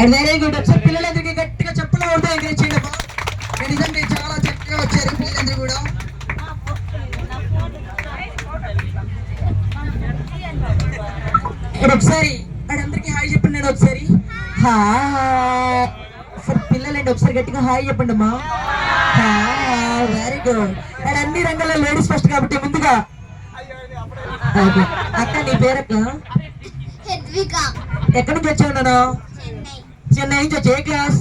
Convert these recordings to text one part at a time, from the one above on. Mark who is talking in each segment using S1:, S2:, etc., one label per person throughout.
S1: And very good. ఒకసారి పిల్లలందరికీ గట్టిగా చెప్పులు అవుతాయి ఎంకరేజ్ చేయండి అమ్మా. నిజంగా చాలా చక్కగా వచ్చారు పిల్లలందరూ కూడా. ఒకసారి అందరికి హాయ్ చెప్పండి. ఒకసారి పిల్లలండి ఒకసారి గట్టిగా హాయ్ చెప్పండి అమ్మా. Very good. అండ్ అన్ని రంగాల్లో లేడీస్ ఫస్ట్ కాబట్టి ముందుగా అక్క నీ పేరక్క? ఎక్కడి నుంచి వచ్చావు నాన్న? చెన్నై నుంచి వచ్చా. ఏ క్లాస్?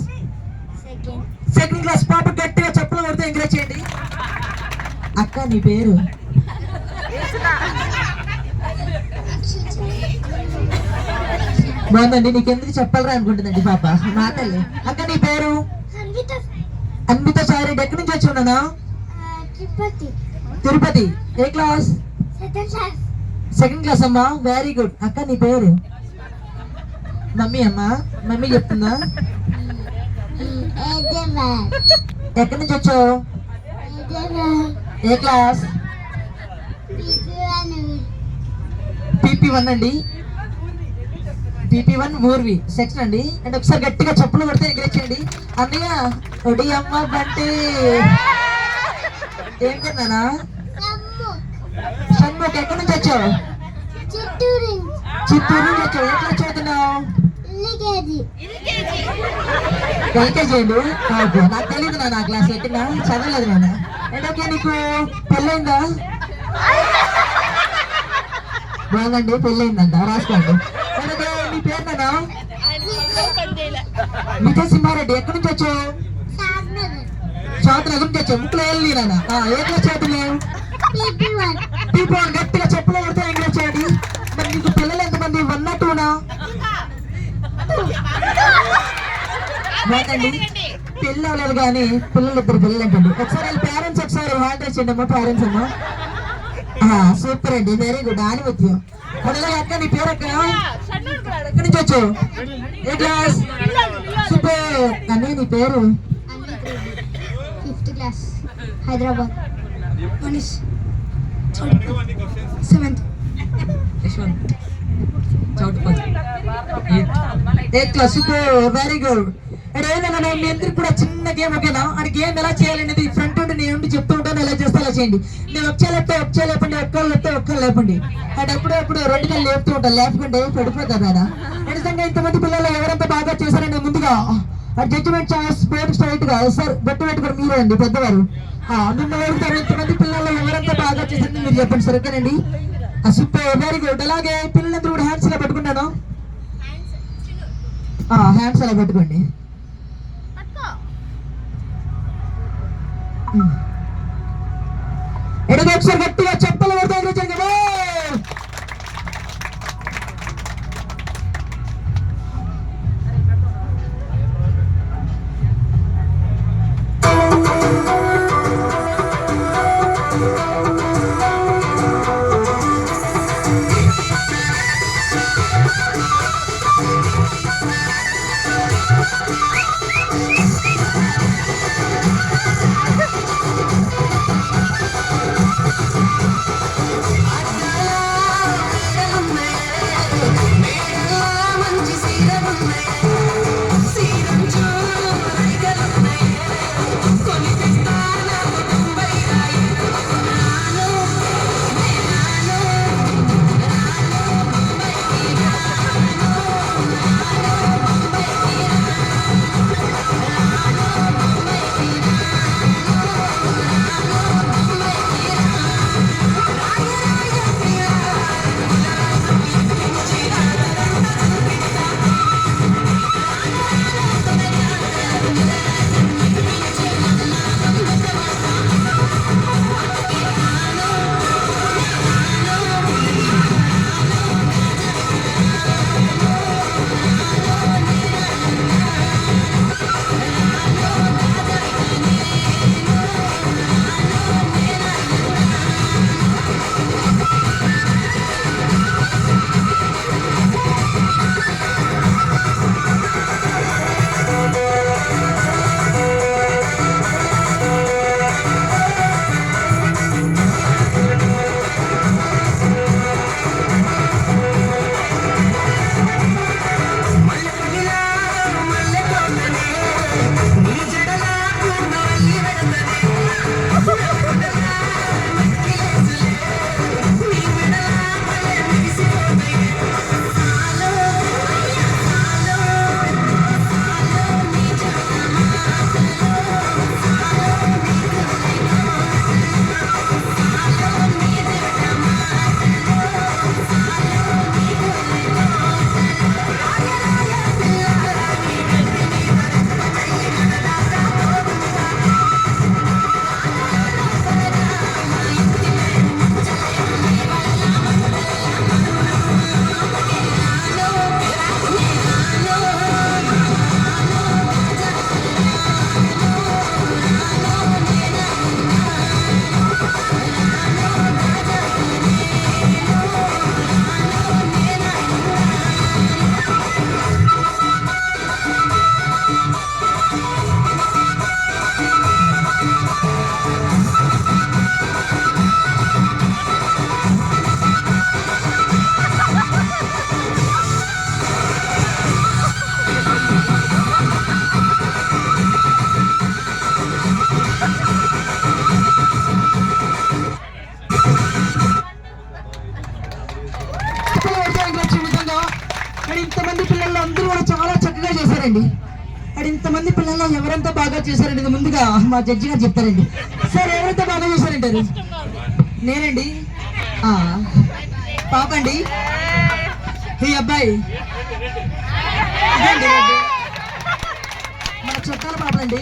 S1: Second class. పాప గట్టిగా చెప్పులు కొడితే ఎంకరేజ్ చేయండి. అక్క నీ పేరు? బాగుందండి. నీకెందుకు చెప్పాలరా అనుకుంటుందండి పాప మాటల్ని. అక్క నీ పేరు? అన్విత సారెడ్డి. ఎక్కడి నుంచి వచ్చావు నాన్న? తిరుపతి. ఏ క్లాస్? సెకండ్ క్లాస్ అమ్మా. Very good. అక్క నీ పేరు? మమ్మీ అమ్మా. మమ్మీ చెప్తుందా? ఎక్కడి నుంచి వచ్చావు? ఏ క్లాస్? PP1 అండి. PP1 ఊర్వి సెక్షన్ అండి. అండ్ ఒకసారి గట్టిగా చెప్పులు కొడితే ఎంకరేజ్ చేయండి. అన్నయ్య ఒడి అమ్మ బంటి ఏం కన్నానా? షణ్ముఖ్. ఎక్కడి నుంచి వచ్చావు? చిత్తూరు నుంచి వచ్చావు. ఎట్లా చదువుతున్నావు? ఎల్కేజీ అండి. నాకు తెలియదు నా క్లాస్ ఎట్టినా చదవలేదు నాన్న. అండ్ ఓకే నీకు పెళ్ళైందా? బాగుందండి. పెళ్ళైందంట. రాసుకోండి. నీ పేరు నాన్న? విజయ్ సింహారెడ్డి. ఎక్కడి నుంచి వచ్చావు? శాంతి నగర్ నుంచి వచ్చావు. ముక్కులో వెళ్ళి నాన్న. ఏ క్లాస్ చదువుతున్నావు? PP1. గట్టిగా చెప్పులు కొడితే ఎంకరేజ్ చేయండి. మరి నీకు పిల్లలు ఎంతమంది? 1 or 2? బాగుందండి. పెళ్ళి అవ్వలేదు కానీ పిల్లలు 2 పిల్లలు ఏంటండి. ఒకసారి పేరెంట్స్ ఒకసారి హ్యాండ్ రైజ్ చేయండి అమ్మా. పేరెంట్స్ అమ్మా. సూపర్ అండి. Very good. ఆనిమత్యం. అక్క నీ పేరు అక్క? ఎక్కడి నుంచి వచ్చావు? ఏ క్లాస్? సూపర్. అన్నీ నీ పేరు?
S2: 5th class Hyderabad. 7th.
S1: Very good. ఏదైనా మీ అందరికి కూడా చిన్న గేమ్ ఓకేనా? అని గేమ్ ఎలా చేయాలనేది ఫ్రంట్ ఉండి నేను చెప్తూ ఉంటాను. ఎలా చేస్తే అలా చేయండి. నేను ఒక్కలు లేపండి, ఒక్కలు లేపండి. అండ్ ఎప్పుడు 2 కళ్ళు లేపుతూ ఉంటాను. లేపకుంటే పడిపోతారు కదా. నిజంగా ఇంతమంది పిల్లలు ఎవరంతా బాగా చేశారండి. ముందుగా జడ్జిమెంట్ ఛాయిస్ పేరు స్ట్రైట్ గా సార్ బెట్టు పెట్టుకుని మీరే అండి పెద్దవారు. మిమ్మల్ని అడుగుతారు ఇంతమంది పిల్లలు ఎవరంతా బాగా చేశారని మీరు చెప్పండి సార్. ఓకేనండి. సూపర్. Very good. అలాగే పిల్లలందరూ కూడా హ్యాండ్స్ ఇలా పెట్టుకుంటాను. హ్యాండ్స్ అలా పెట్టుకోండి. ఎడగ ఒకసారి గట్టిగా చెప్పలు పడతాయి కదా. చెప్తారండి. అక్కడ ఇంతమంది పిల్లలు ఎవరంతా బాగా చేశారండి ఇది ముందుగా మా జడ్జి గారు చెప్తారండి. సార్ ఎవరంతా బాగా చేశారంటారు? నేనండి. ఆ, పాప అండి. ఈ అబ్బాయి ఇదండి, మన చుట్టాల పాపలండి.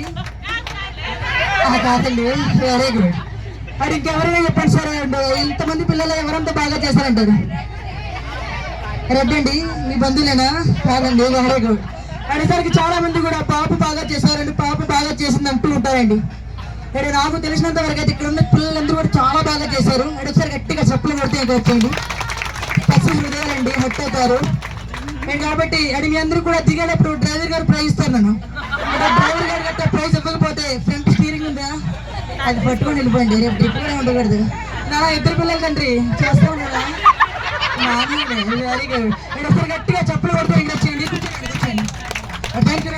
S1: కాదండి, వెరీ గుడ్. అది ఇంకెవరైనా చెప్పండి సార్, ఇంతమంది పిల్లలు ఎవరంతా బాగా చేశారంటారు? రెడ్డి అండి, మీ బంధువులేనా? కాదండి, వెరీ గుడ్. అడిసరికి చాలా మంది కూడా పాప బాగా చేశారండి, పాప బాగా చేసింది అంటూ ఉంటారండి. ఇక్కడ నాకు తెలిసినంత వరకు అయితే ఇక్కడ ఉన్న పిల్లలందరూ కూడా చాలా బాగా చేశారు. ఒకసారి గట్టిగా చెప్పులు కొడితే వచ్చేయండి. పసి హృదయాలండి హట్ అవుతారు. నేను కాబట్టి అది మీ అందరూ కూడా దిగేటప్పుడు డ్రైవర్ గారు ప్రైజ్ ఇస్తారు. నన్ను డ్రైవర్ గారు గట్ట ప్రైజ్ ఇవ్వకపోతే ఫ్రంట్ స్టీరింగ్ ఉందా అది పట్టుకొని వెళ్ళిపోండి. రేపు ట్రిప్ కూడా ఉండకూడదు. నా ఇద్దరు పిల్లల తండ్రి చేస్తూ ఉన్నారా? Very good. ఒకసారి గట్టిగా చెప్పులు కొడితే వచ్చేయండి. Thank you.